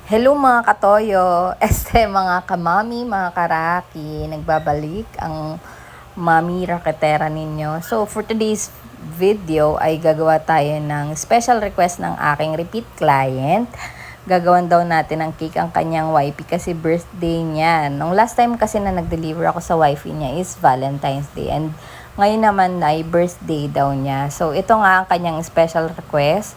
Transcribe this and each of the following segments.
Hello mga katoyo, mga kamami, mga karaki, nagbabalik ang Mami Raketera ninyo. So for today's video ay gagawa tayo ng special request ng aking repeat client. Gagawan daw natin ng cake ang kanyang wifey kasi birthday niya. Nung last time kasi na nag-deliver ako sa wifey niya is Valentine's Day and ngayon naman ay birthday daw niya. So ito nga ang kanyang special request.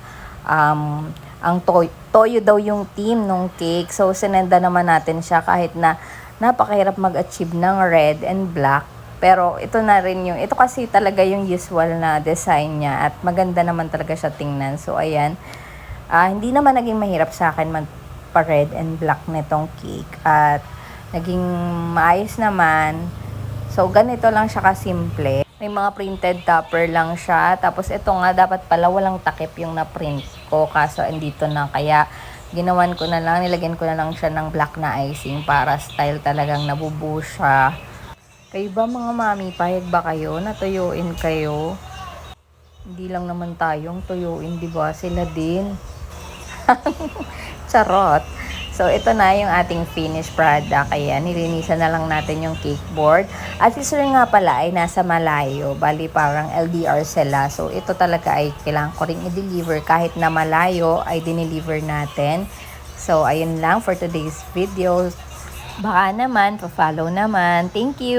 Ang toyo daw yung team nung cake. So, sinenda naman natin siya kahit na napakahirap mag-achieve ng red and black. Pero, ito na rin yung, ito kasi talaga yung usual na design niya at maganda naman talaga siya tingnan. So, ayan. Hindi naman naging mahirap sa akin magpa-red and black nitong cake. At, naging maayos naman. So, ganito lang siya kasimple. May mga printed topper lang siya. Tapos, ito nga, dapat pala walang takip yung na-print ko. Kaso, andito na. Kaya, ginawan ko na lang. Nilagyan ko na lang siya ng black na icing para style talagang nabubuo siya. Kayo ba mga mami, payag ba kayo? Natuyuin kayo? Hindi lang naman tayong tuyuin, di ba? Sila din. Charot. So, ito na yung ating finished product. Ayan, nilinisan na lang natin yung cake board. At si sir nga pala ay nasa malayo. Bali, parang LDR sila. So, ito talaga ay kailangan ko rin i-deliver. Kahit na malayo, ay dineliver natin. So, ayun lang for today's video. Baka naman, pa-follow naman. Thank you!